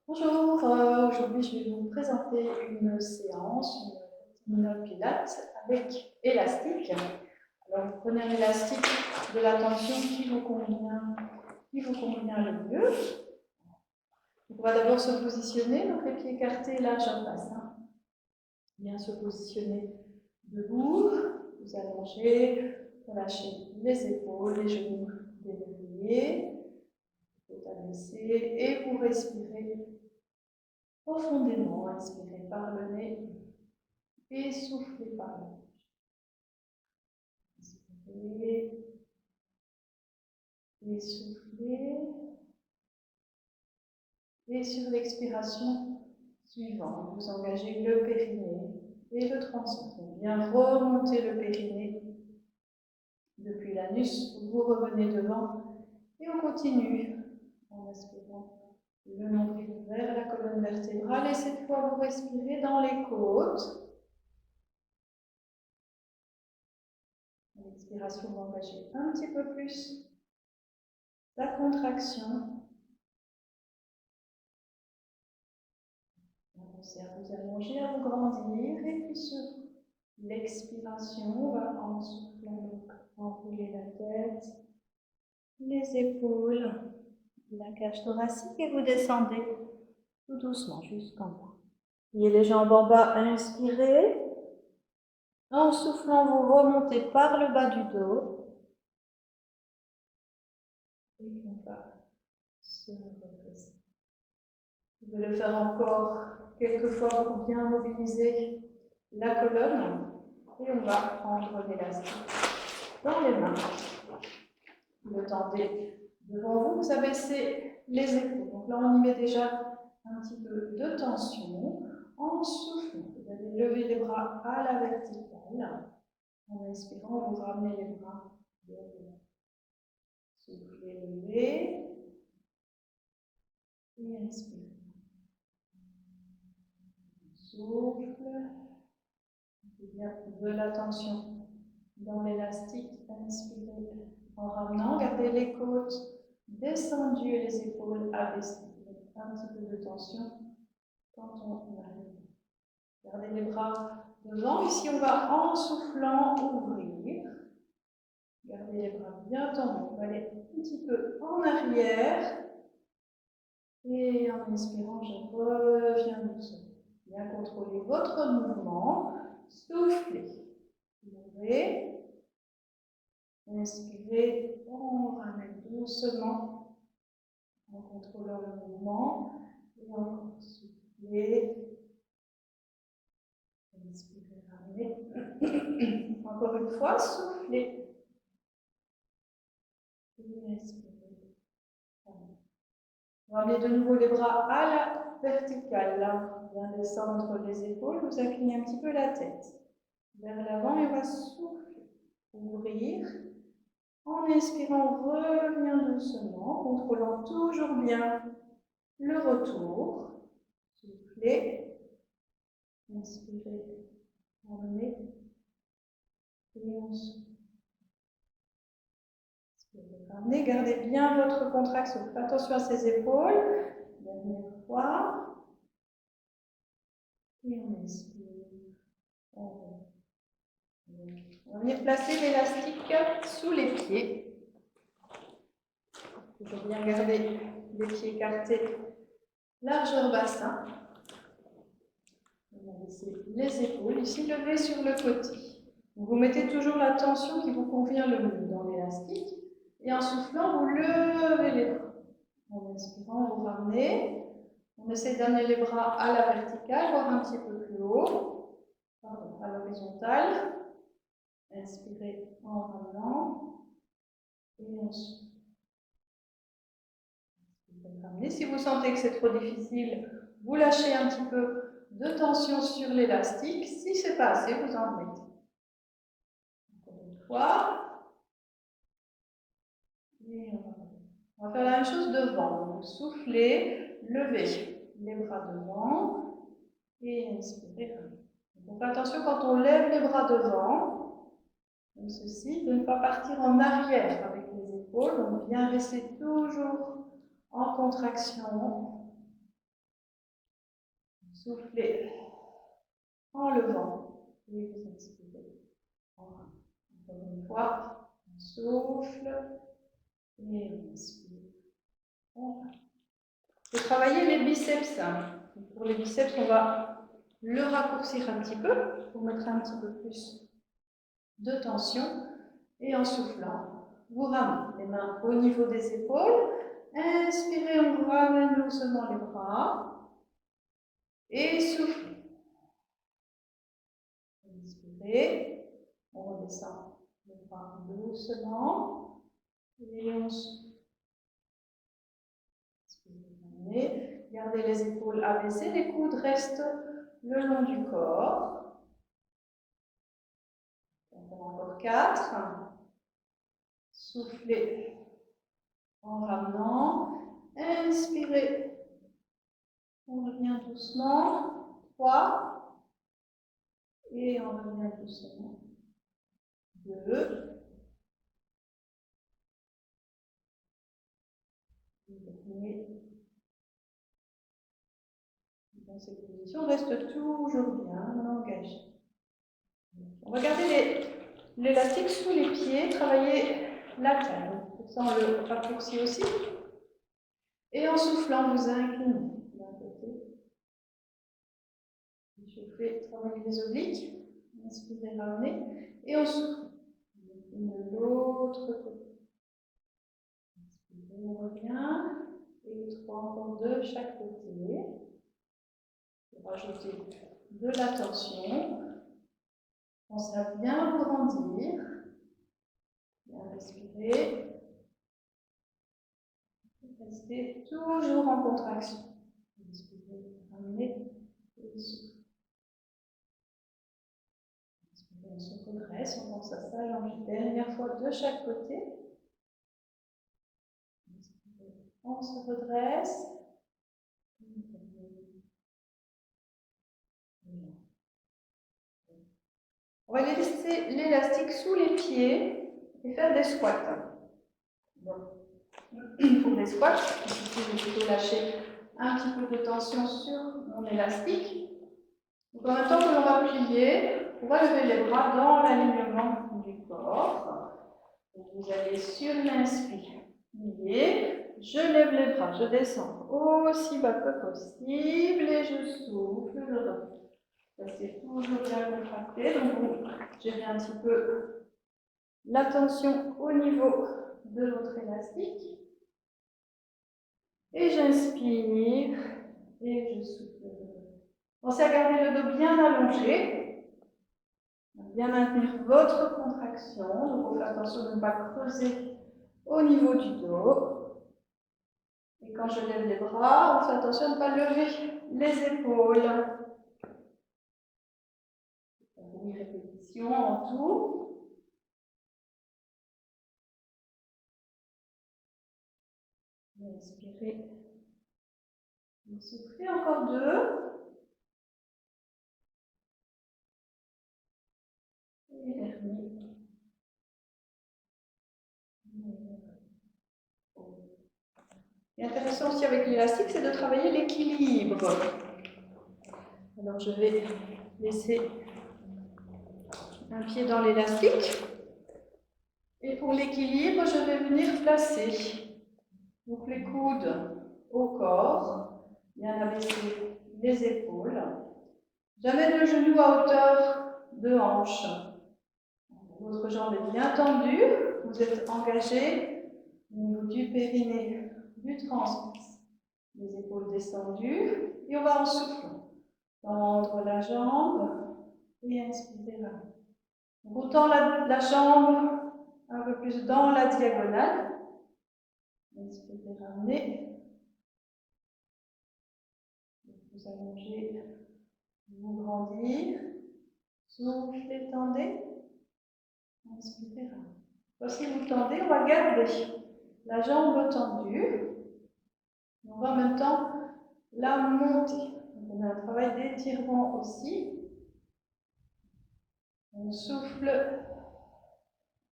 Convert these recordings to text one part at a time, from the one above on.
Bonjour, aujourd'hui je vais vous présenter une séance, une abdominal pilates avec élastique. Alors vous prenez un élastique de la tension qui vous convient le mieux. Donc, on va d'abord se positionner, donc les pieds écartés, large en bassin. Bien se positionner debout, vous allongez, relâchez les épaules, les genoux déverrouillés, vous abaissez et vous respirez profondément. Inspirez par le nez et soufflez par la bouche. Inspirez et soufflez. Et sur l'expiration suivante, vous engagez le périnée et le transverse. Bien remonter le périnée depuis l'anus. Vous revenez devant et on continue en aspirant le nombril vers la colonne vertébrale. Et cette fois, vous respirez dans les côtes. À l'expiration, vous engagez un petit peu plus la contraction. On commencez à vous allonger, à vous grandir. Et puis sur l'expiration, on va en soufflant enrouler la tête, les épaules, la cage thoracique et vous descendez tout doucement jusqu'en bas. Pliez les jambes en bas, inspirez. En soufflant, vous remontez par le bas du dos. Et on va se redresser. Vous pouvez le faire encore quelques fois pour bien mobiliser la colonne. Et on va prendre l'élastique dans les mains. Vous le tendez devant vous, vous abaissez les épaules. Donc là, on y met déjà un petit peu de tension. En soufflant, vous allez lever les bras à la verticale. En inspirant, vous ramenez les bras vers devant. Soufflez, levez. Et inspirez. Souffle. Il y a de la tension dans l'élastique. Inspirez en ramenant. Gardez les côtes descendues et les épaules abaissées. Un petit peu de tension quand on arrive. Gardez les bras devant. Ici, on va en soufflant ouvrir. Gardez les bras bien tendus. On va aller un petit peu en arrière. Et en inspirant, je reviens doucement. Bien contrôlez votre mouvement. Soufflez. Ouvrez. Inspirez. On ramène doucement en contrôlant le mouvement. Et encore soufflez. Inspirez, ramenez. Encore une fois, soufflez. Et inspirez. Ramenez de nouveau les bras à la verticale. Là, on vient descendre les épaules. Vous inclinez un petit peu la tête vers l'avant et on va souffler. Ouvrir. En inspirant, on revient doucement, contrôlant toujours bien le retour. Soufflez. Inspirez. Ramenez. Et on souffle. Ramenez, gardez bien votre contraction. Faites attention à ses épaules. Dernière fois. Et on inspire. On va venir placer l'élastique sous les pieds. Toujours bien garder les pieds écartés, largeur bassin. On va laisser les épaules ici levées sur le côté. Vous mettez toujours la tension qui vous convient le mieux dans l'élastique. Et en soufflant, vous levez les bras. En inspirant, vous ramenez. On essaie d'amener les bras à la verticale, voire un petit peu plus haut. Pardon, à l'horizontale. Inspirez en ramenant. Et on souffle. Si vous sentez que c'est trop difficile, vous lâchez un petit peu de tension sur l'élastique. Si ce n'est pas assez, vous en remettez. Encore une fois. Et on va faire la même chose devant. Vous soufflez, levez les bras devant et inspirez. Donc attention quand on lève les bras devant, comme ceci, de ne pas partir en arrière avec les épaules. On vient rester toujours en contraction. Soufflez en levant. Et vous expirez. Encore une fois, on souffle et on inspire. On va travailler les biceps. Pour les biceps, on va le raccourcir un petit peu pour mettre un petit peu plus de tension. Et en soufflant, vous ramenez les mains au niveau des épaules. Inspirez, on vous ramène doucement les bras. Et soufflez. Inspirez, on redescend les bras doucement. Et on souffle. Inspirez, gardez les épaules abaissées, les coudes restent le long du corps. Encore 4. Soufflez en ramenant. Inspirez. On revient doucement. 3. Et on revient doucement. 2. Dans cette position, on reste toujours bien engagé. On va garder l'élastique sous les pieds, travailler la taille. Pour ça, on le raccourcit aussi. Et en soufflant, vous inclinez d'un côté. Je fais travailler les obliques. Inspirez, ramenez. Et on souffle. De l'autre côté. Inspirez, on revient. Et 3, encore 2 chaque côté. Rajouter de la tension. Pensez à bien vous grandir. Bien respirer. Restez toujours en contraction. Inspirez, ramenez et soufflez. Inspirez, on se redresse, on pense à s'allonger. Dernière fois de chaque côté. Inspirez, on se redresse. On va laisser l'élastique sous les pieds et faire des squats. Pour les squats, ici je vais plutôt lâcher un petit peu de tension sur mon élastique. Donc en même temps que l'on va plier, on va lever les bras dans l'alignement du corps. Donc vous allez sur l'inspire, plier, je lève les bras, je descends aussi bas que possible et je souffle, je reviens. Restez toujours bien contracté, donc vous gérez un petit peu la tension au niveau de votre élastique. Et j'inspire et je souffle. Pensez à garder le dos bien allongé, bien maintenir votre contraction. Donc on fait attention de ne pas creuser au niveau du dos. Et quand je lève les bras, on fait attention de ne pas lever les épaules. 8 répétitions en tout. Inspirez. Soufflez encore 2. Et dernier. Et intéressant aussi avec l'élastique, c'est de travailler l'équilibre. Alors je vais laisser un pied dans l'élastique. Et pour l'équilibre, je vais venir placer donc les coudes au corps, bien abaisser les épaules. J'amène le genou à hauteur de hanche. Votre jambe est bien tendue, vous êtes engagé au niveau du périnée, du transverse. Les épaules descendues, et on va en soufflant. Tendre la jambe et inspirer. Donc on tend la jambe un peu plus dans la diagonale. Inspirez, ramenez. Vous allongez, vous grandir. Soufflez, tendez. Inspirez, ramenez. Voici, vous tendez, on va garder la jambe tendue. On va en même temps la monter. On a un travail d'étirement aussi. On souffle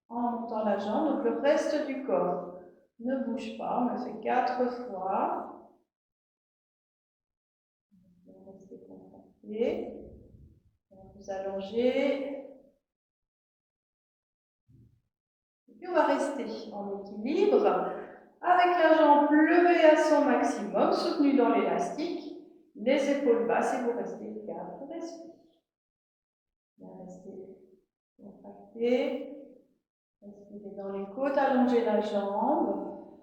en montant la jambe, donc le reste du corps ne bouge pas. On le fait 4 fois. Restez contracter. Vous allongez. Et puis on va rester en équilibre avec la jambe levée à son maximum, soutenue dans l'élastique, les épaules basses et vous restez 4 respires. Bien rester contracté. Respirez dans les côtes, allongez la jambe.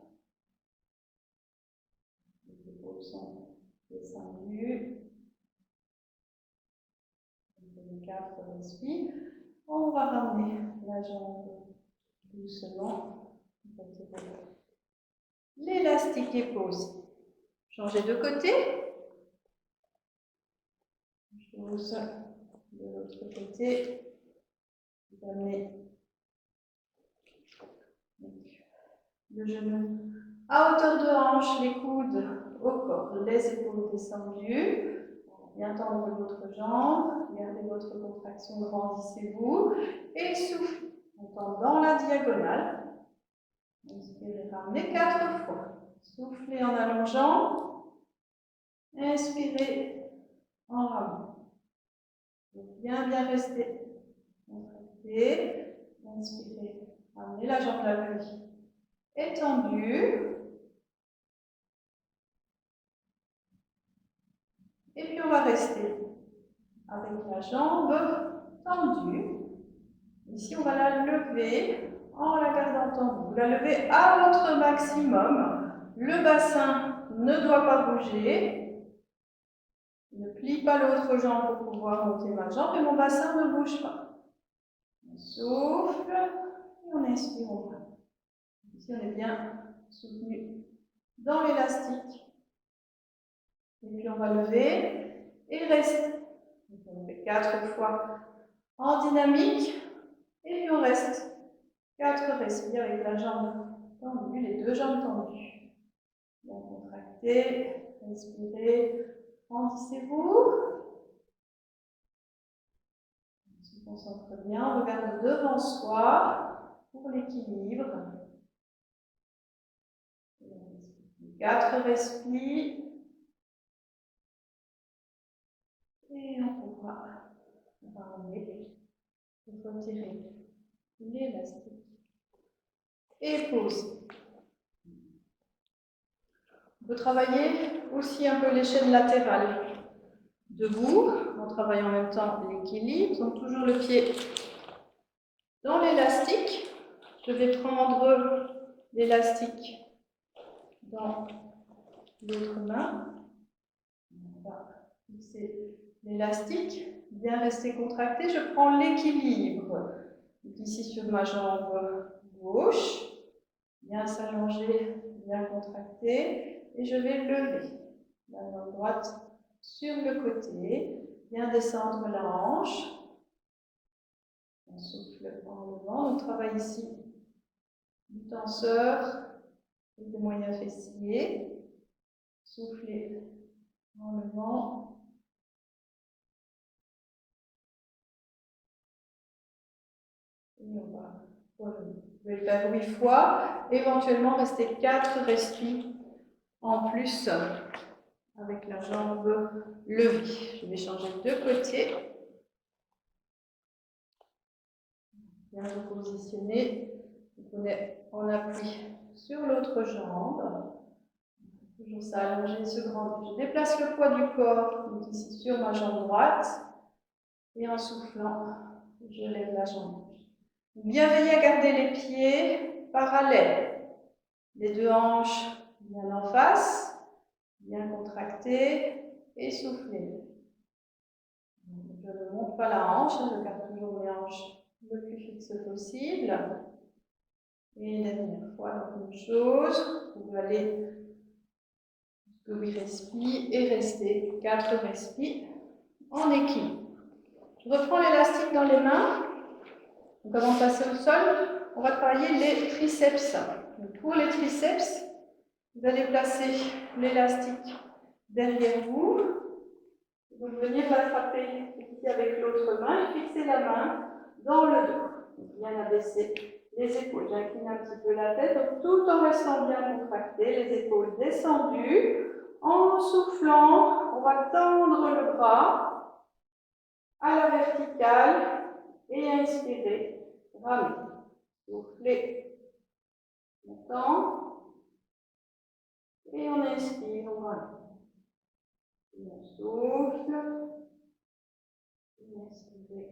Les épaules sont descendues. 4 respires. On va ramener la jambe doucement. L'élastique est posé. Changez de côté. Chose de l'autre côté. Vous amenez le genou à hauteur de hanche, les coudes au corps, les épaules descendues. Bien tendre votre jambe, gardez votre contraction, grandissez-vous et soufflez. On tombe dans la diagonale. Inspirez, ramenez 4 fois. Soufflez en allongeant. Inspirez en ramenant. Bien rester contracté. Inspirez, ramenez la jambe la plus étendue. Et puis on va rester avec la jambe tendue. Ici, on va la lever en la gardant tendue. Vous la levez à votre maximum. Le bassin ne doit pas bouger. Je ne plie pas l'autre jambe pour pouvoir monter ma jambe et mon bassin ne bouge pas. On souffle et on inspire, on va. Ici, on est bien soutenu dans l'élastique. Et puis, on va lever et rester. On fait 4 fois en dynamique. Et puis, on reste 4 respires avec la jambe tendue, les 2 jambes tendues. Bien contracté, respirez, grandissez-vous. On se concentre bien, on regarde devant soi pour l'équilibre. 4 respires. Et on pourra ramener, retirer l'élastique et poser. On peut travailler aussi un peu les chaînes latérales. Debout, on travaille en même temps l'équilibre, donc toujours le pied dans l'élastique. Je vais prendre l'élastique dans l'autre main. On va fixer l'élastique, bien rester contracté. Je prends l'équilibre. Ici sur ma jambe gauche, bien s'allonger, bien contracté. Et je vais lever la jambe droite sur le côté, bien descendre la hanche. On souffle en levant. On travaille ici du tenseur et des moyens fessiers. Soufflez en levant. Et on va revenir. Vous pouvez le faire 8 fois. Éventuellement, rester 4 respires en plus avec la jambe levée. Je vais changer de côté. Bien vous positionner. On appuie sur l'autre jambe. Toujours ça, allonger, se grandir. Je déplace le poids du corps, donc ici sur ma jambe droite. Et en soufflant, je lève la jambe gauche. Bien veillez à garder les pieds parallèles. Les 2 hanches bien en face, bien contractées et soufflez. Je ne monte pas la hanche, je garde toujours mes hanches le plus fixe possible. Et la dernière fois, la même chose. Vous pouvez aller jusqu'à 8 respires et rester 4 respires en équilibre. Je reprends l'élastique dans les mains. Donc avant de passer au sol, on va travailler les triceps. Donc pour les triceps, vous allez placer l'élastique derrière vous. Vous venez l'attraper ici avec l'autre main et fixer la main dans le dos. Bien abaisser les épaules. J'incline un petit peu la tête, donc tout en restant bien contracté, les épaules descendues. En soufflant, on va tendre le bras. à la verticale et inspirez, ramenez. Soufflez. Longtemps. Et on inspire, on ramène. Et on souffle. Et inspirez.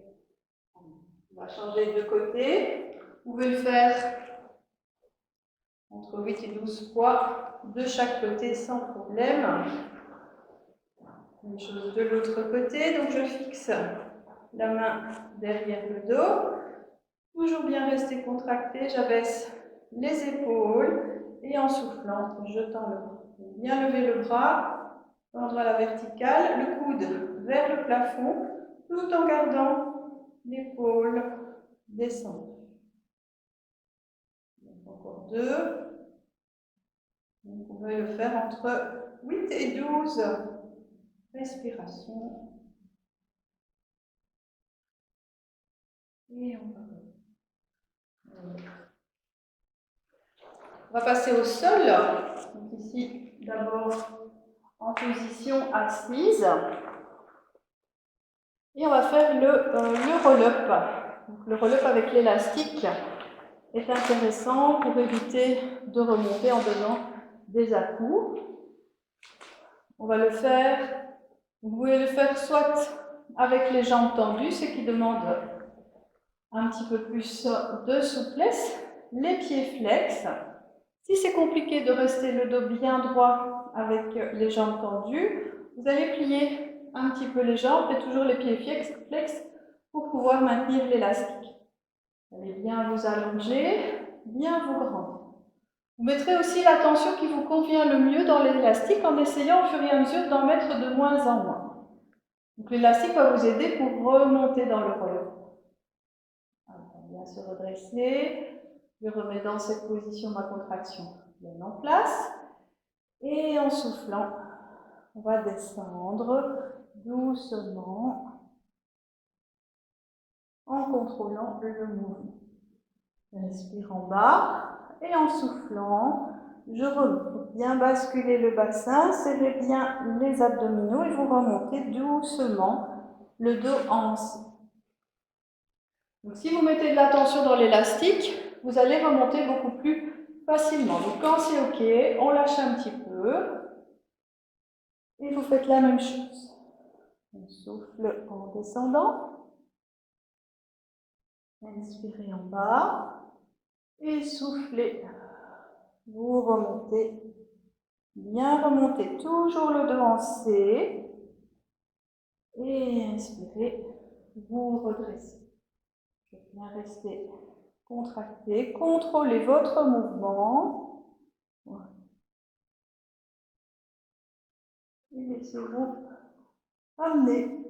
On va changer de côté. Vous pouvez le faire entre 8 et 12 fois de chaque côté sans problème. Même chose de l'autre côté. Donc je fixe la main derrière le dos. Toujours bien rester contracté. J'abaisse les épaules et en soufflant, je tends le bras. Bien lever le bras, tendre à la verticale, le coude vers le plafond, tout en gardant l'épaule descendue. Encore 2. Vous pouvez le faire entre 8 et 12 respirations. Et on va passer au sol. Donc ici, d'abord en position assise. Et on va faire le roll-up. Le roll-up avec l'élastique est intéressant pour éviter de remonter en donnant des à-coups. On va le faire, vous pouvez le faire soit avec les jambes tendues, ce qui demande un petit peu plus de souplesse, les pieds flex. Si c'est compliqué de rester le dos bien droit avec les jambes tendues, vous allez plier un petit peu les jambes et toujours les pieds flex pour pouvoir maintenir l'élastique. Vous allez bien vous allonger, bien vous grandir. Vous mettrez aussi la tension qui vous convient le mieux dans l'élastique en essayant au fur et à mesure d'en mettre de moins en moins. Donc l'élastique va vous aider pour remonter dans le roller. On va bien se redresser. Je remets dans cette position ma contraction bien en place. Et en soufflant, on va descendre doucement en contrôlant le mouvement. Inspire en bas et en soufflant, je remonte. Bien basculer le bassin, serrez bien les abdominaux et vous remontez doucement le dos en C. Donc, si vous mettez de la tension dans l'élastique, vous allez remonter beaucoup plus facilement. Donc quand c'est OK, on lâche un petit peu et vous faites la même chose. On souffle en descendant. Inspirez en bas et soufflez. Vous remontez. Bien remonter, toujours le dos en C. Et inspirez, vous redressez. Je vais bien rester contracté. Contrôlez votre mouvement. Voilà. Et laissez-vous amener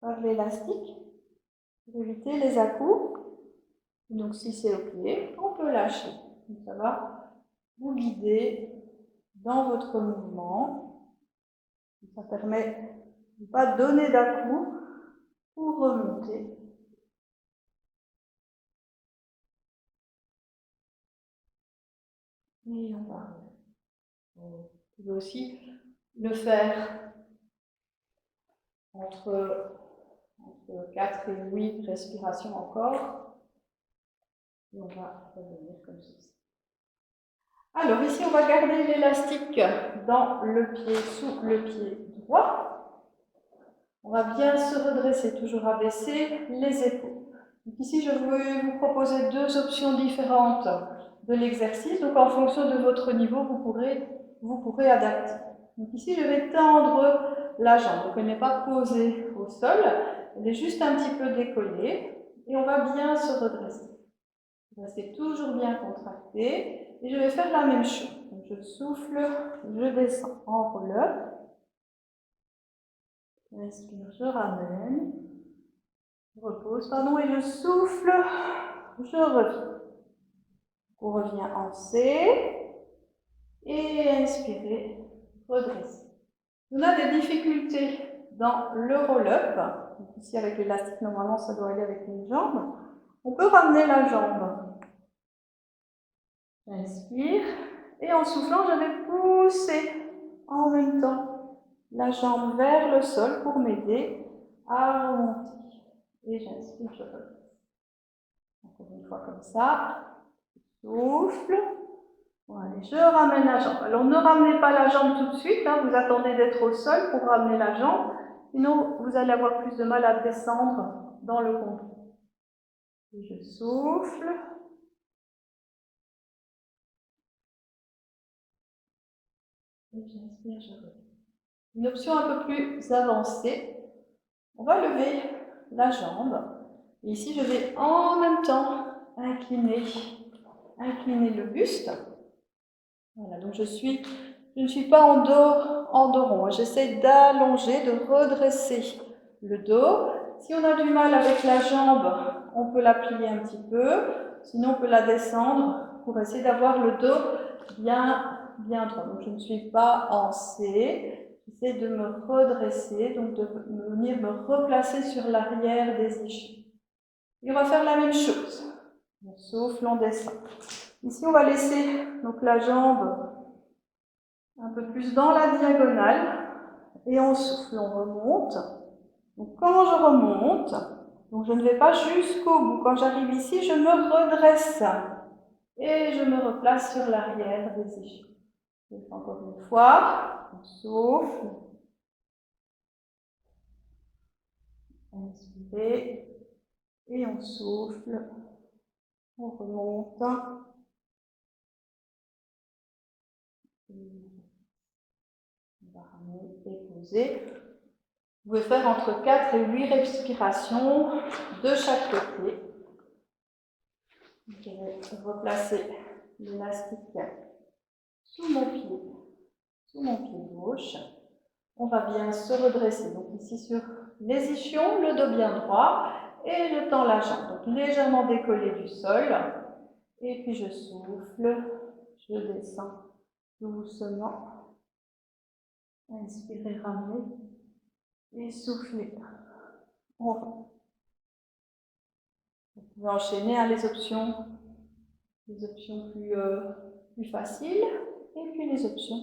par l'élastique pour éviter les à-coups. Donc si c'est OK, on peut lâcher. Donc, ça va vous guider dans votre mouvement. Ça permet de ne pas donner d'à-coups pour remonter. Et on va. Vous pouvez aussi le faire entre 4 et 8 respirations encore. Et on va revenir comme ceci. Alors ici, on va garder l'élastique dans le pied, sous le pied droit. On va bien se redresser, toujours abaisser les épaules. Donc ici, je vais vous proposer 2 options différentes de l'exercice. Donc en fonction de votre niveau, vous pourrez adapter. Donc ici, je vais tendre la jambe. Donc elle n'est pas posée au sol, elle est juste un petit peu décollée. Et on va bien se redresser. Restez toujours bien contracté. Et je vais faire la même chose. Donc je souffle, je descends en roll-up. Inspire, je ramène. Je repose, pardon, et je souffle, je reviens. On revient en C. Et inspirez, redressez. On a des difficultés dans le roll-up. Ici, avec l'élastique, normalement, ça doit aller avec une jambe. On peut ramener la jambe. J'inspire. Et en soufflant, je vais pousser en même temps la jambe vers le sol pour m'aider à remonter. Et j'inspire, je relâche. Encore une fois comme ça. Souffle. Voilà, je ramène la jambe. Alors ne ramenez pas la jambe tout de suite, hein, vous attendez d'être au sol pour ramener la jambe, sinon vous allez avoir plus de mal à descendre dans le contour. Et je souffle. Et j'inspire, je relève. Une option un peu plus avancée, on va lever la jambe. Et ici, je vais en même temps incliner le buste. Voilà, donc je ne suis pas en dos rond. J'essaie d'allonger, de redresser le dos. Si on a du mal avec la jambe, on peut la plier un petit peu. Sinon, on peut la descendre pour essayer d'avoir le dos bien droit. Donc, je ne suis pas en C. J'essaie de me redresser, donc de venir me replacer sur l'arrière des ischions. Et on va faire la même chose. On souffle, on descend. Ici, on va laisser donc la jambe un peu plus dans la diagonale et on souffle, on remonte. Donc quand je remonte, donc je ne vais pas jusqu'au bout. Quand j'arrive ici, je me redresse et je me replace sur l'arrière des ischions. Encore une fois, on souffle. Inspirez et on souffle. On remonte. On va ramener et poser. Vous pouvez faire entre 4 et 8 respirations de chaque côté. Je vais replacer l'élastique sous mon pied gauche. On va bien se redresser. Donc ici sur les ischions, le dos bien droit et je tends la jambe. Donc légèrement décollée du sol. Et puis je souffle, je descends doucement. Inspirez, ramenez et soufflez. On remonte. Vous pouvez enchaîner les options plus faciles et puis les options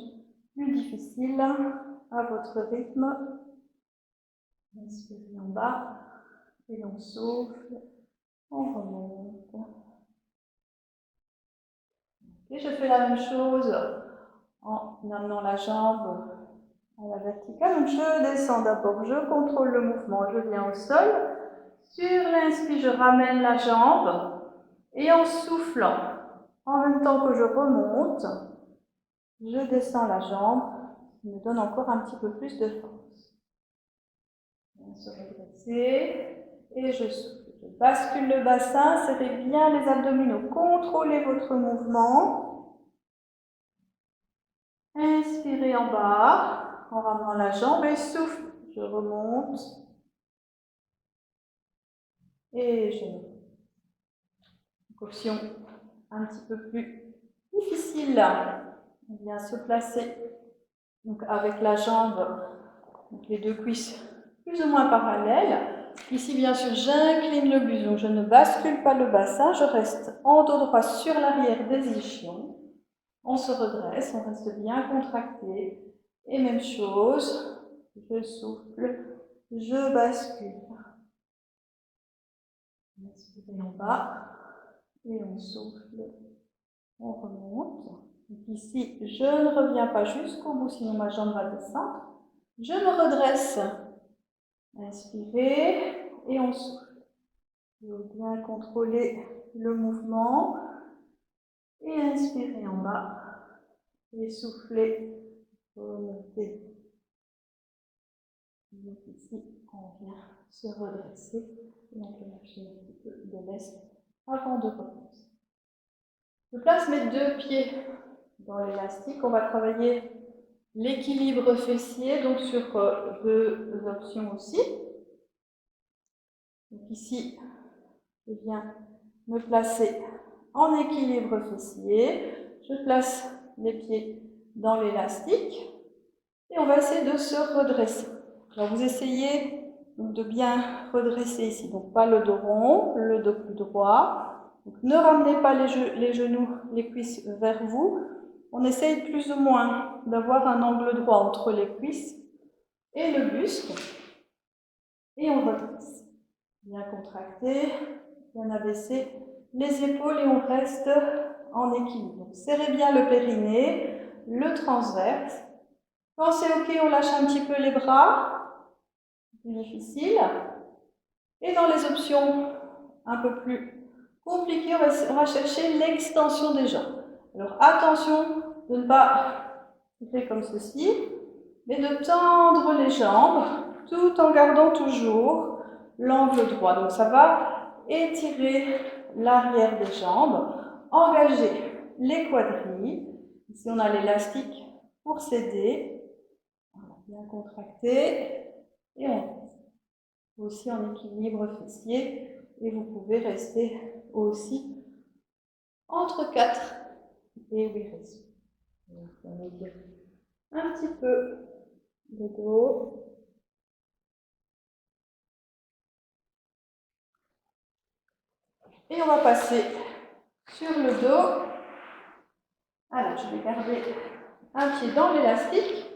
plus difficiles à votre rythme. Inspirez en bas et on souffle, on remonte. Et je fais la même chose en amenant la jambe à la verticale. Donc je descends d'abord, je contrôle le mouvement, je viens au sol. Sur l'inspire, je ramène la jambe et en soufflant, en même temps que je remonte, je descends la jambe, qui me donne encore un petit peu plus de force. On va se redresser et je souffle. Je bascule le bassin, serrez bien les abdominaux, contrôlez votre mouvement. Inspirez en bas en ramenant la jambe et souffle. Je remonte et je monte. Option un petit peu plus difficile. On vient se placer donc avec la jambe, donc les deux cuisses plus ou moins parallèles. Ici, bien sûr, j'incline le buste, donc je ne bascule pas le bassin, je reste en dos droit sur l'arrière des ischions. On se redresse, on reste bien contracté. Et même chose, je souffle, je bascule. Inspirez en bas et on souffle, on remonte. Donc ici, je ne reviens pas jusqu'au bout, sinon ma jambe va descendre. Je me redresse. Inspirez et on souffle. Je vais bien contrôler le mouvement. Et inspirez en bas. Et soufflez. Remontez. Donc ici, on vient se redresser. Et on peut lâcher un petit peu de l'est avant de recommencer. Je place mes deux pieds dans l'élastique. On va travailler l'équilibre fessier, donc sur deux options aussi. Donc ici, je viens me placer en équilibre fessier. Je place les pieds dans l'élastique et on va essayer de se redresser. Alors vous essayez de bien redresser ici, donc pas le dos rond, le dos plus droit. Donc ne ramenez pas les genoux, les cuisses vers vous. On essaye plus ou moins d'avoir un angle droit entre les cuisses et le buste. Et on redresse. Bien contracté, bien abaisser les épaules et on reste en équilibre. Donc, serrez bien le périnée, le transverse. Quand c'est OK, on lâche un petit peu les bras. C'est difficile. Et dans les options un peu plus compliquées, on va chercher l'extension des jambes. Alors attention de ne pas faire comme ceci, mais de tendre les jambes tout en gardant toujours l'angle droit. Donc ça va étirer l'arrière des jambes, engager les quadrilles. Ici on a l'élastique pour s'aider. Bien contracté et on reste. Aussi en équilibre fessier et vous pouvez rester aussi entre 4 et 8 respires. On va dire un petit peu le dos. Et on va passer sur le dos. Alors, je vais garder un pied dans l'élastique.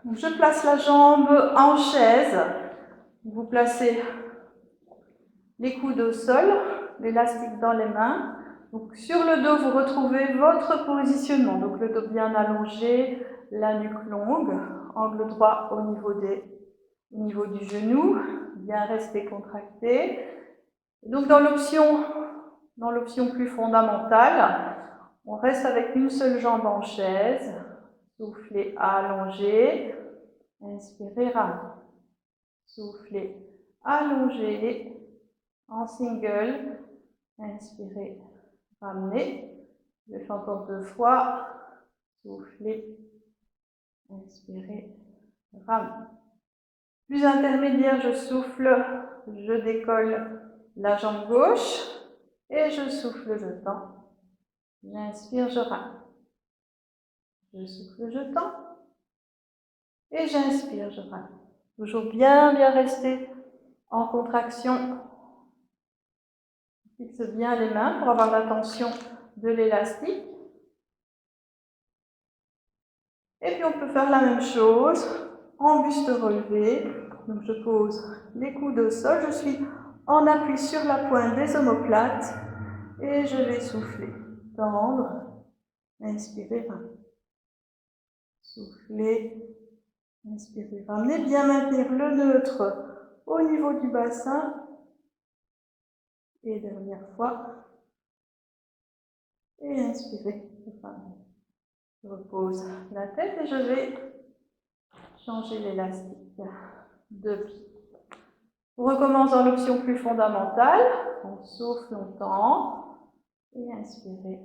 Donc, je place la jambe en chaise. Vous placez les coudes au sol, l'élastique dans les mains. Donc, sur le dos, vous retrouvez votre positionnement. Donc, le dos bien allongé, la nuque longue, angle droit au niveau du genou, bien resté contracté. Donc, dans l'option plus fondamentale, on reste avec une seule jambe en chaise. Soufflez, allongez. Inspirez, ramenez. Soufflez, allongez. En single. Inspirez, ramenez. Je fais encore 2 fois. Soufflez, inspirez, ramenez. Plus intermédiaire, je souffle, je décolle la jambe gauche et je souffle, je tends. J'inspire, je ramène. Je souffle, je tends. Et j'inspire, je ramène. Toujours bien rester en contraction. Fixe bien les mains pour avoir la tension de l'élastique. Et puis on peut faire la même chose en buste relevé. Donc je pose les coudes au sol, je suis en appui sur la pointe des omoplates et je vais souffler, tendre, inspirer, ramener. Souffler, inspirer, ramener, bien maintenir le neutre au niveau du bassin. Et dernière fois, et inspirer, ramener. Je repose la tête et je vais changer l'élastique de pied. On recommence dans l'option plus fondamentale. On souffle, on tend. Et inspirez.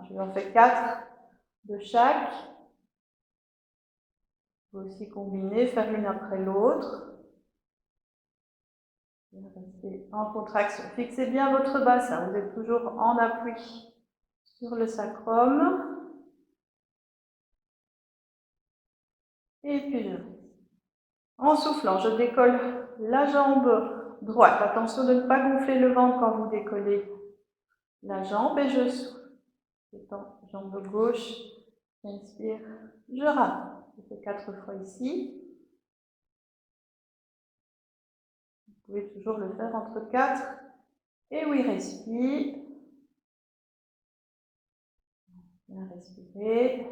Je en fais 4 de chaque. Vous pouvez aussi combiner, faire l'une après l'autre. Restez en contraction. Fixez bien votre bassin. Vous êtes toujours en appui sur le sacrum. Et puis je reste. En soufflant, je décolle la jambe droite. Attention de ne pas gonfler le ventre quand vous décollez la jambe et je souffle. Je tends jambe gauche, j'inspire, je ramène. Je fais 4 fois ici. Vous pouvez toujours le faire entre 4 et 8 respires. Bien respirer.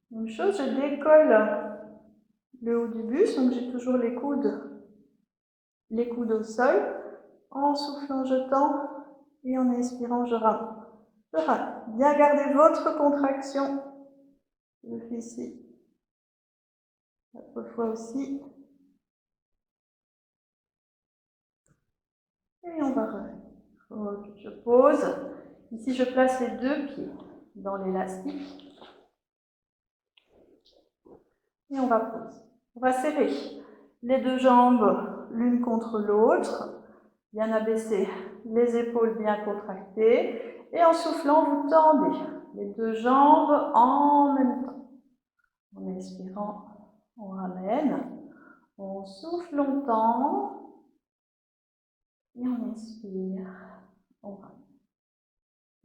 Même chose, je décolle le haut du buste, donc j'ai toujours les coudes au sol. En soufflant, je tends et en inspirant, je ramène. Je ramène. Bien garder votre contraction. Je le fais ici. 4 fois aussi. Et on va revenir. Ok, je pose. Ici, je place les 2 pieds dans l'élastique. Et on va poser. On va serrer les 2 jambes l'une contre l'autre. Bien abaisser les épaules bien contractées. Et en soufflant, vous tendez les 2 jambes en même temps. En inspirant, on ramène. On souffle, on tend. Et on inspire, on ramène.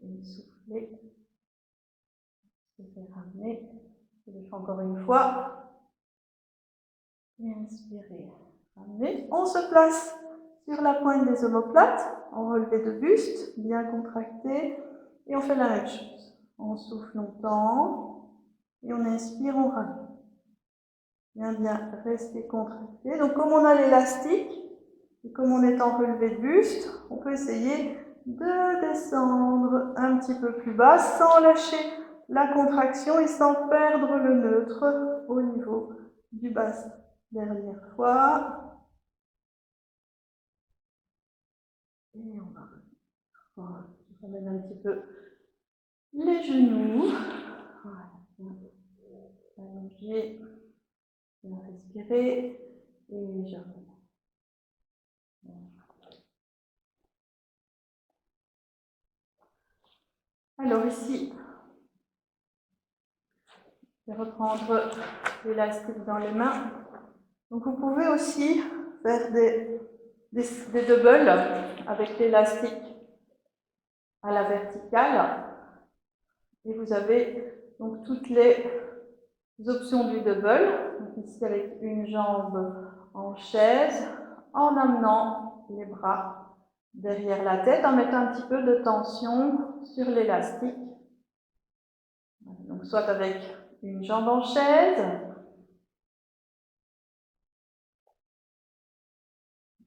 Et soufflez. Je vais ramener. Je le fais encore une fois. Et inspirer. Ramener. On se place sur la pointe des omoplates, en relevé de buste, bien contracté. Et on fait la même chose. On souffle longtemps. Et on inspire, on ramène. Bien rester contracté. Donc comme on a l'élastique, et comme on est en relevé de buste, on peut essayer de descendre un petit peu plus bas sans lâcher la contraction et sans perdre le neutre au niveau du bassin. Dernière fois. Et on va voilà. Je ramène un petit peu les genoux. Voilà. Allonger. Bien respirer. Et je remets. Alors ici, je vais reprendre l'élastique dans les mains. Donc vous pouvez aussi faire des doubles avec l'élastique à la verticale. Et vous avez donc toutes les options du double. Donc ici avec une jambe en chaise, en amenant les bras derrière la tête, en mettant un petit peu de tension sur l'élastique. Donc soit avec une jambe en chaise,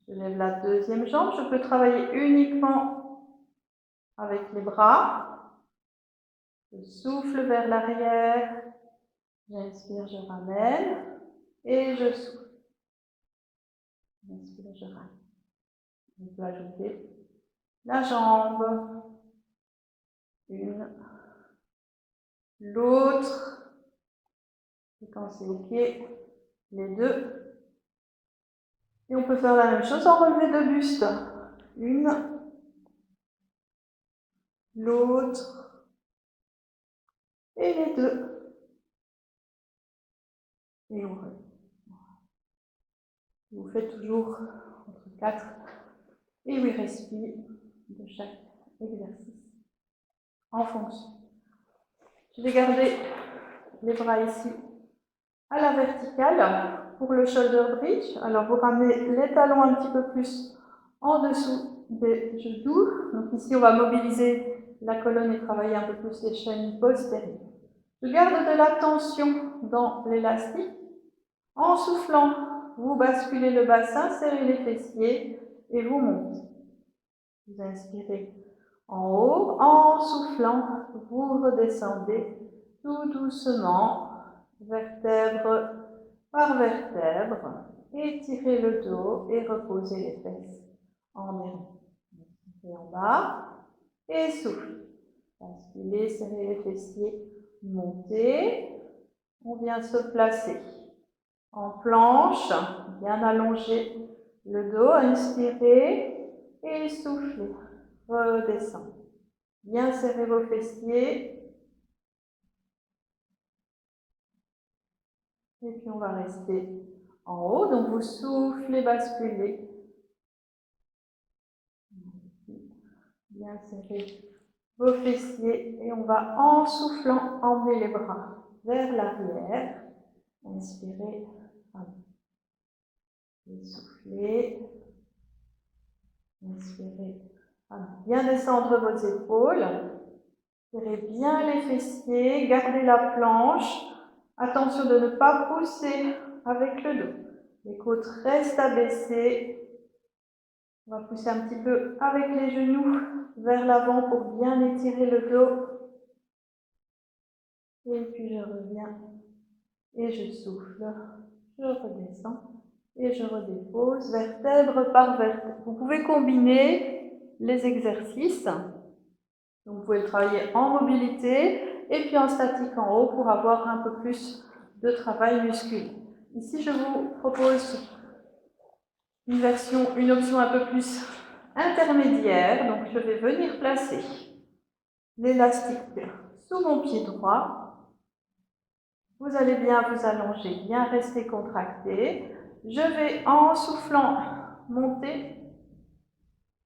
je lève la deuxième jambe, je peux travailler uniquement avec les bras, je souffle vers l'arrière, j'inspire, je ramène, et je souffle. J'inspire, je ramène. On peut ajouter la jambe, une, l'autre, et quand c'est ok, les deux. Et on peut faire la même chose en relevé de buste. Une, l'autre, et les deux. Et on relève. Vous faites toujours entre 4 et 8 respires de chaque exercice en fonction. Je vais garder les bras ici à la verticale pour le shoulder bridge. Alors vous ramenez les talons un petit peu plus en dessous des genoux. Donc ici on va mobiliser la colonne et travailler un peu plus les chaînes postérieures. Je garde de la tension dans l'élastique. En soufflant, vous basculez le bassin, serrez les fessiers et vous montez. Vous inspirez en haut, en soufflant, vous redescendez tout doucement, vertèbre par vertèbre. Étirez le dos et reposez les fesses en dernier. Et en bas, et soufflez. Basculez, serrez les fessiers, montez. On vient se placer en planche, bien allonger le dos, inspirez et soufflez, redescendez. Bien serrez vos fessiers. Et puis on va rester en haut, donc vous soufflez, basculez. Bien serrez vos fessiers et on va en soufflant emmener les bras vers l'arrière. Inspirez, et soufflez. Inspirez, bien descendre vos épaules. Serrez bien les fessiers, gardez la planche. Attention de ne pas pousser avec le dos. Les côtes restent abaissées. On va pousser un petit peu avec les genoux vers l'avant pour bien étirer le dos. Et puis je reviens et je souffle. Je redescends et je redépose vertèbre par vertèbre. Vous pouvez combiner les exercices. Donc vous pouvez le travailler en mobilité et puis en statique en haut pour avoir un peu plus de travail musculaire. Ici, je vous propose une option un peu plus intermédiaire. Donc je vais venir placer l'élastique sous mon pied droit. Vous allez bien vous allonger, bien rester contracté. Je vais en soufflant monter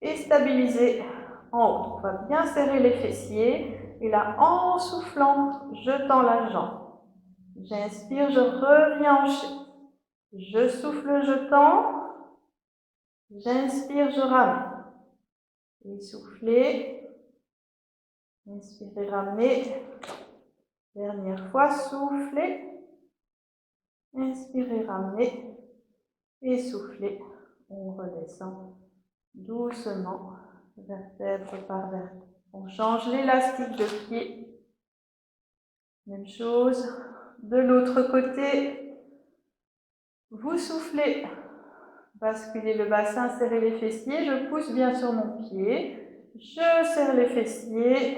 et stabiliser en haut. On va bien serrer les fessiers Et là, en soufflant, je tends la jambe. J'inspire, je reviens en chaise. Je souffle, je tends. J'inspire, je ramène. Et soufflez. Inspirez, ramenez. Dernière fois, soufflez. Inspirez, ramenez. Et soufflez. On redescend doucement, vertèbre par vertèbre. On change l'élastique de pied. Même chose de l'autre côté. Vous soufflez. Basculez le bassin, serrez les fessiers. Je pousse bien sur mon pied. Je serre les fessiers.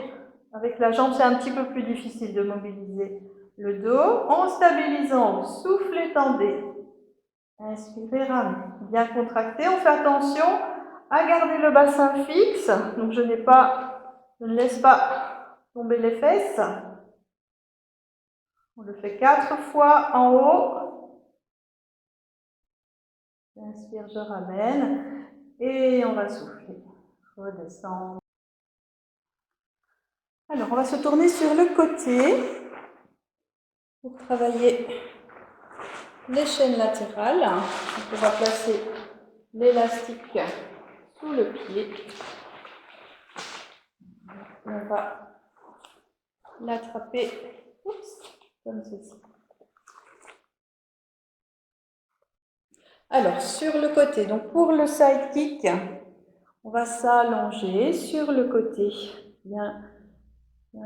Avec la jambe, c'est un petit peu plus difficile de mobiliser le dos. En stabilisant, soufflez, tendez. Inspirez, ramenez. Bien contracté. On fait attention à garder le bassin fixe. Donc je ne laisse pas tomber les fesses. On le fait 4 fois en haut. J'inspire, je ramène. Et on va souffler. Redescendre. Alors, on va se tourner sur le côté pour travailler les chaînes latérales. Donc, on va placer l'élastique sous le pied. On va l'attraper comme ceci. Alors, sur le côté, donc pour le side kick, on va s'allonger sur le côté. Bien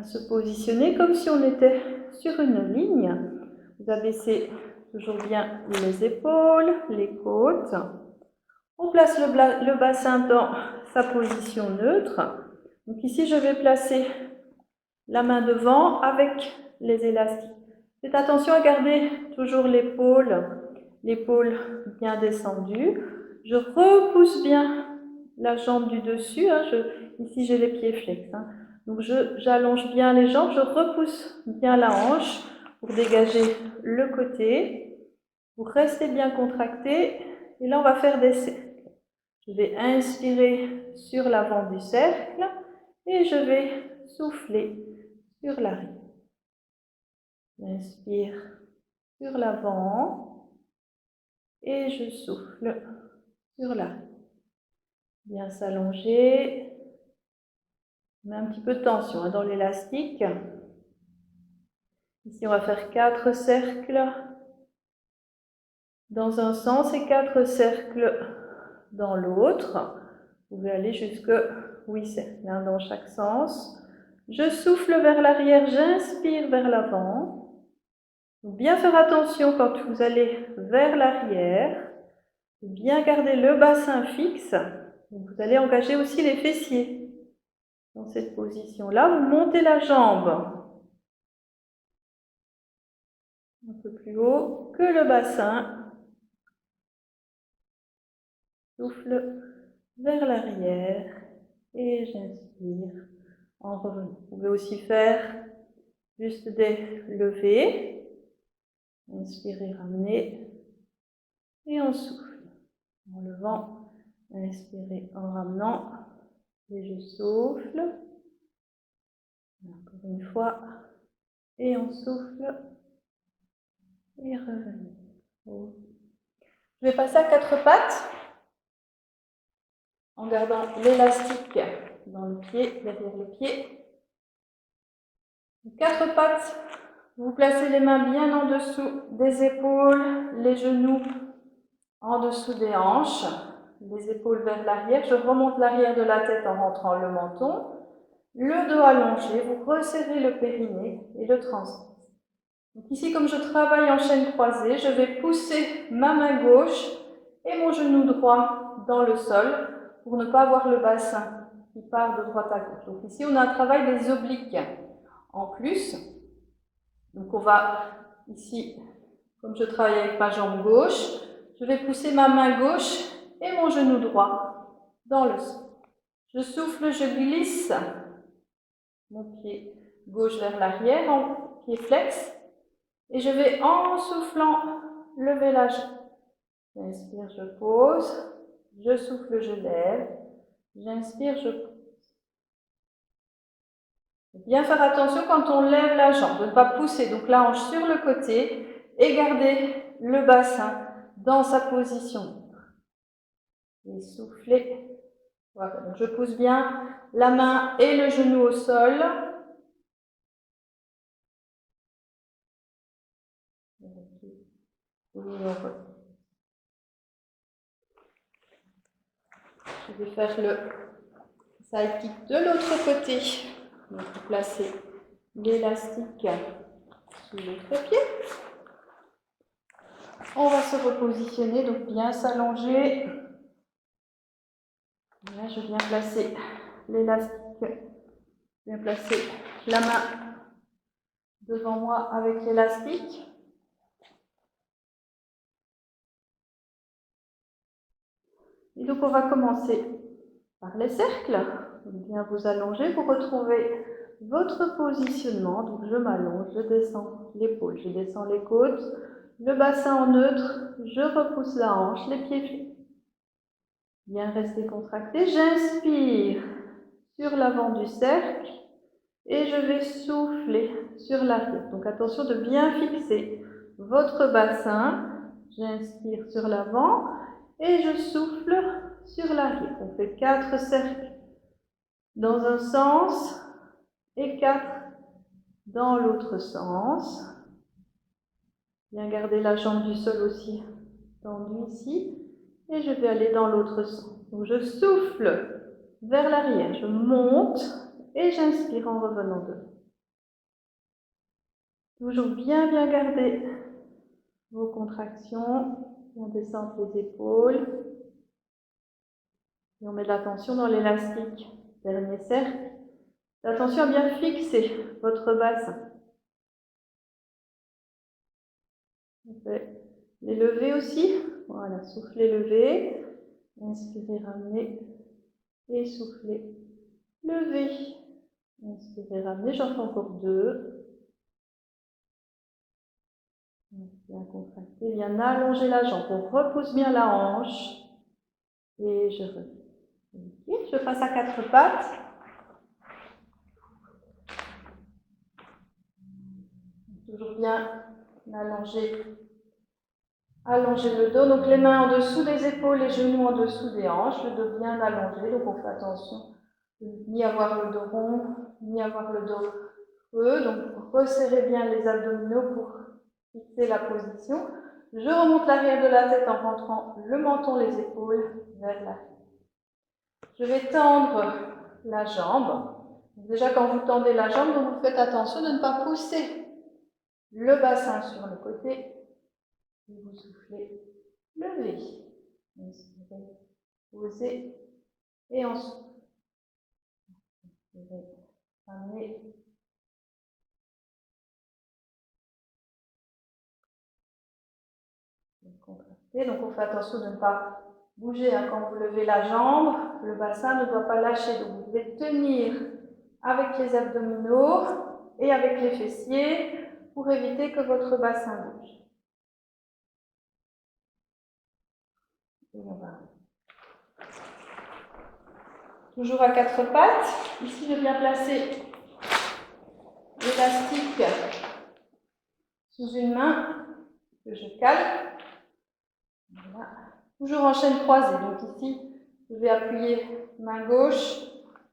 se positionner comme si on était sur une ligne. Vous abaissez toujours bien les épaules, les côtes. On place le bassin dans sa position neutre. Donc ici, je vais placer la main devant avec les élastiques. Faites attention à garder toujours l'épaule bien descendue. Je repousse bien la jambe du dessus. Ici, j'ai les pieds flex. Donc, j'allonge bien les jambes, je repousse bien la hanche pour dégager le côté. Vous restez bien contracté. Et là, on va faire des cercles. Je vais inspirer sur l'avant du cercle et je vais souffler sur l'arrière. J'inspire sur l'avant et je souffle sur l'arrière. Bien s'allonger. On met un petit peu de tension dans l'élastique. Ici, on va faire 4 cercles dans un sens et 4 cercles dans l'autre. Vous pouvez aller jusque 8 cercles dans chaque sens. Je souffle vers l'arrière, j'inspire vers l'avant. Bien faire attention quand vous allez vers l'arrière. Bien garder le bassin fixe. Vous allez engager aussi les fessiers. Dans cette position-là, vous montez la jambe un peu plus haut que le bassin. Souffle vers l'arrière et j'inspire en revenant. Vous pouvez aussi faire juste des levées. Inspirez, ramenez et on souffle. En levant, inspirez en ramenant et je souffle. Encore une fois et on souffle et revenez. Je vais passer à 4 pattes en gardant l'élastique dans le pied, derrière le pied. 4 pattes, vous placez les mains bien en dessous des épaules, les genoux en dessous des hanches, les épaules vers l'arrière. Je remonte l'arrière de la tête en rentrant le menton. Le dos allongé, vous resserrez le périnée et le transverse. Donc ici, comme je travaille en chaîne croisée, je vais pousser ma main gauche et mon genou droit dans le sol pour ne pas avoir le bassin qui part de droite à gauche. Donc ici, on a un travail des obliques en plus. Donc on va ici, comme je travaille avec ma jambe gauche, je vais pousser ma main gauche et mon genou droit dans le sol. Je souffle, je glisse mon pied gauche vers l'arrière, en pied flex. Et je vais, en soufflant, lever la jambe. J'inspire, je pose. Je souffle, je lève. J'inspire, je pose. Bien faire attention quand on lève la jambe, de ne pas pousser donc la hanche sur le côté et garder le bassin dans sa position. Et souffler. Voilà, donc je pousse bien la main et le genou au sol. Je vais faire le side kick de l'autre côté. Donc, placer l'élastique sous l'autre pied. On va se repositionner, donc bien s'allonger. Là, je viens placer l'élastique, bien placer la main devant moi avec l'élastique. Et donc, on va commencer par les cercles. Donc, bien vous allonger pour retrouver votre positionnement. Donc, je m'allonge, je descends l'épaule, je descends les côtes, le bassin en neutre, je repousse la hanche, les pieds fléchis. Bien rester contracté. J'inspire sur l'avant du cercle et je vais souffler sur l'arrière. Donc attention de bien fixer votre bassin. J'inspire sur l'avant et je souffle sur l'arrière. On fait 4 cercles dans un sens et 4 dans l'autre sens. Bien garder la jambe du sol aussi tendue ici. Et je vais aller dans l'autre sens. Donc je souffle vers l'arrière, je monte et j'inspire en revenant devant. Toujours bien garder vos contractions, bien descendre les épaules. Et on met de l'attention dans l'élastique. Dernier cercle. Attention à bien fixer votre bassin. On fait les lever aussi. Voilà, soufflez, lever. Inspirez, ramenez. Et soufflez, lever. Inspirez, ramenez. J'en fais encore 2. Bien contracter, bien allonger la jambe. On repousse bien la hanche. Et je reviens. Je passe à 4 pattes. Toujours bien allonger le dos. Donc les mains en dessous des épaules, les genoux en dessous des hanches. Le dos bien allongé. Donc on fait attention de ni avoir le dos rond, ni avoir le dos creux. Donc resserrez bien les abdominaux pour fixer la position. Je remonte l'arrière de la tête en rentrant le menton, les épaules vers l'arrière. Je vais tendre la jambe. Déjà, quand vous tendez la jambe, vous faites attention de ne pas pousser le bassin sur le côté. Et vous soufflez, levez. Inspirez, posez et ensuite. Inspirez, ramenez. Contractez. Donc, on fait attention de ne pas bouger quand vous levez la jambe. Le bassin ne doit pas lâcher. Donc, vous devez tenir avec les abdominaux et avec les fessiers pour éviter que votre bassin bouge. Et on va. Toujours à 4 pattes. Ici, je viens placer l'élastique sous une main que je cale. Voilà. Toujours en chaîne croisée. Donc ici, je vais appuyer main gauche,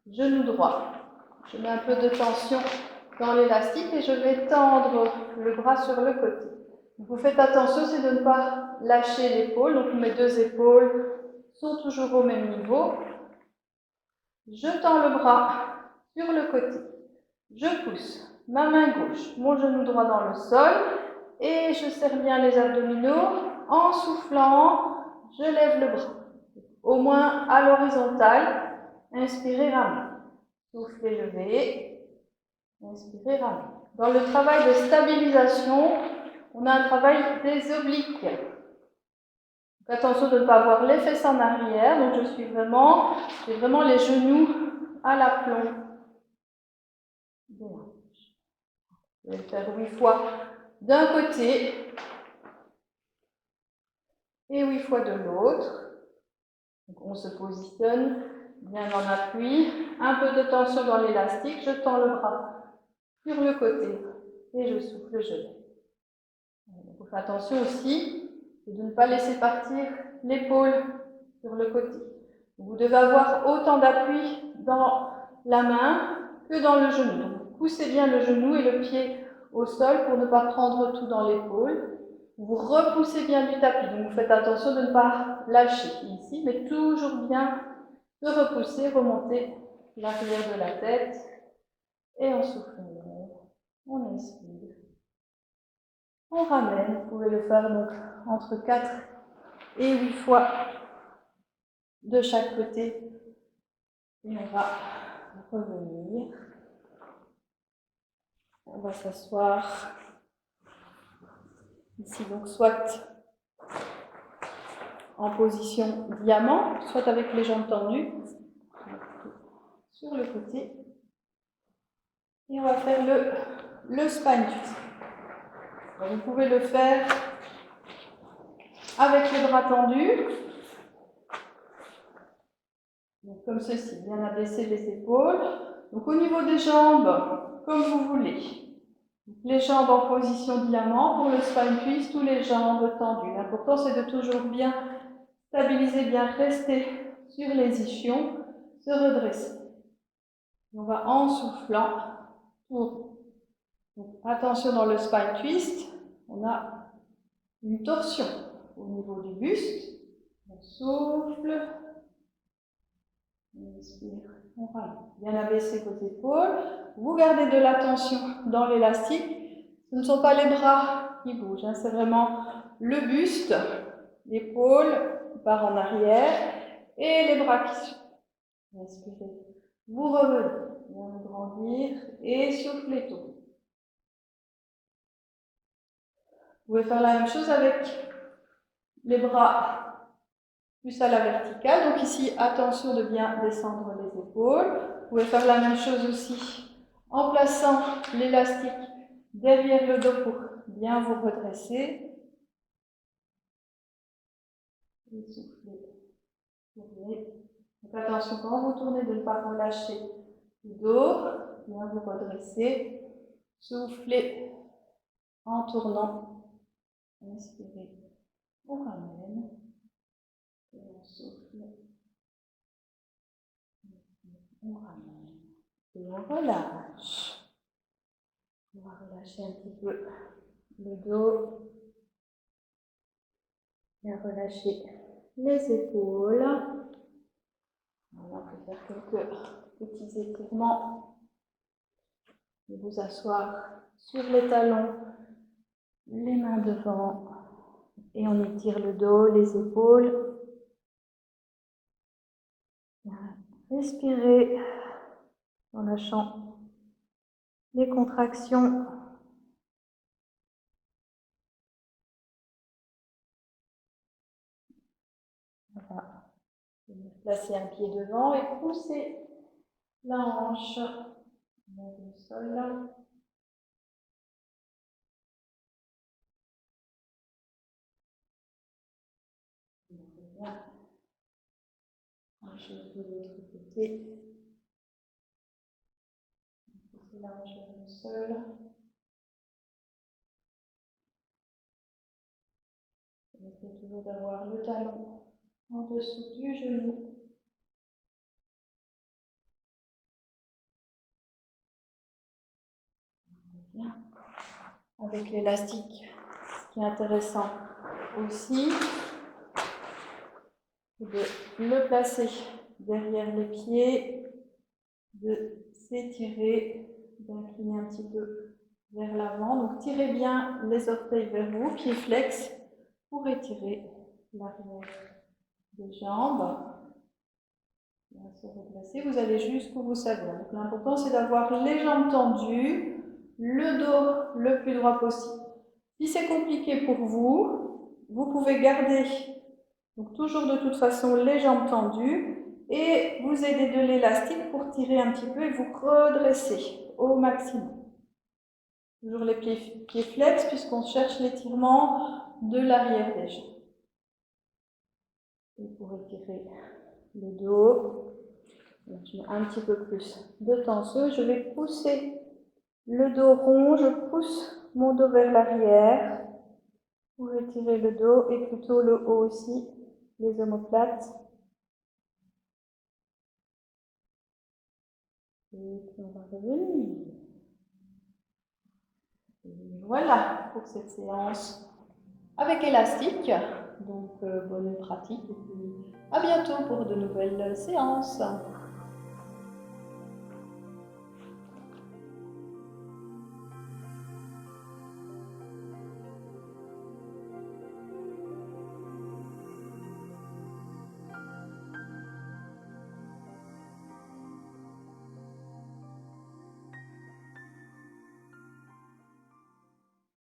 genou droit. Je mets un peu de tension dans l'élastique et je vais tendre le bras sur le côté. Vous faites attention, c'est de ne pas lâcher l'épaule. Donc mes 2 épaules sont toujours au même niveau. Je tends le bras sur le côté. Je pousse ma main gauche, mon genou droit dans le sol et je serre bien les abdominaux. En soufflant, je lève le bras. Au moins à l'horizontale. Inspirez, ramenez. Soufflez, levez. Inspirez, ramenez. Dans le travail de stabilisation, on a un travail des obliques. Donc, attention de ne pas avoir les fesses en arrière. Donc j'ai vraiment les genoux à l'aplomb. Bien. Je vais le faire 8 fois d'un côté et 8 fois de l'autre. Donc on se positionne bien en appui, un peu de tension dans l'élastique, je tends le bras sur le côté et je souffle, je lève. Donc, faites attention aussi de ne pas laisser partir l'épaule sur le côté. Vous devez avoir autant d'appui dans la main que dans le genou. Donc, poussez bien le genou et le pied au sol pour ne pas prendre tout dans l'épaule. Vous repoussez bien du tapis, donc vous faites attention de ne pas lâcher ici, mais toujours bien de repousser, remonter l'arrière de la tête et on souffle, on inspire, on ramène. Vous pouvez le faire donc entre 4 et 8 fois de chaque côté et on va revenir. On va s'asseoir ici, donc soit en position diamant, soit avec les jambes tendues sur le côté. Et on va faire le spine twist. Vous pouvez le faire avec les bras tendus, donc comme ceci, bien abaisser les épaules. Donc au niveau des jambes, comme vous voulez. Les jambes en position diamant pour le spine twist ou les jambes tendues. L'important c'est de toujours bien stabiliser, bien rester sur les ischions, se redresser. On va en soufflant tourner. Donc, attention dans le spine twist, on a une torsion au niveau du buste. On souffle, on inspire, on ramène. Bien abaisser vos épaules. Vous gardez de la tension dans l'élastique. Ce ne sont pas les bras qui bougent, hein, c'est vraiment le buste, l'épaule part en arrière et les bras qui suivent. Inspirez. Vous revenez, bien grandir et soufflez tout. Vous pouvez faire la même chose avec les bras plus à la verticale. Donc ici, attention de bien descendre les épaules. Vous pouvez faire la même chose aussi en plaçant l'élastique derrière le dos pour bien vous redresser. Et soufflez, tournez. Donc attention quand vous tournez de ne pas relâcher le dos, bien vous redresser. Soufflez en tournant. Inspirez, on ramène. Et on souffle. On ramène. Et on relâche. On va relâcher un petit peu le dos. Bien relâcher les épaules. On va faire quelques petits étirements. Et vous asseoir sur les talons, les mains devant. Et on étire le dos, les épaules. Bien. Respirez en lâchant les contractions. Voilà. Placez un pied devant et poussez la hanche vers le sol. Bien. Hanche de l'autre côté. Poussez la hanche vers le sol. Essayez toujours d'avoir le talon en dessous du genou. Bien. Avec l'élastique, ce qui est intéressant aussi, c'est de le placer derrière les pieds, de s'étirer, d'incliner un petit peu vers l'avant. Donc tirez bien les orteils vers vous, pieds flex, pour étirer l'arrière des jambes. Bien se redresser, vous allez jusqu'où vous savez. Donc l'important c'est d'avoir les jambes tendues, le dos le plus droit possible. Si c'est compliqué pour vous, vous pouvez garder donc toujours de toute façon les jambes tendues et vous aider de l'élastique pour tirer un petit peu et vous redresser au maximum. Toujours les pieds flex puisqu'on cherche l'étirement de l'arrière des jambes. Et pour étirer le dos, Je mets un petit peu plus de tension. Je vais pousser le dos rond, je pousse mon dos vers l'arrière. Vous retirez le dos et plutôt le haut aussi, les omoplates. Et puis on va revenir. Et voilà pour cette séance avec élastique. Donc bonne pratique et puis à bientôt pour de nouvelles séances.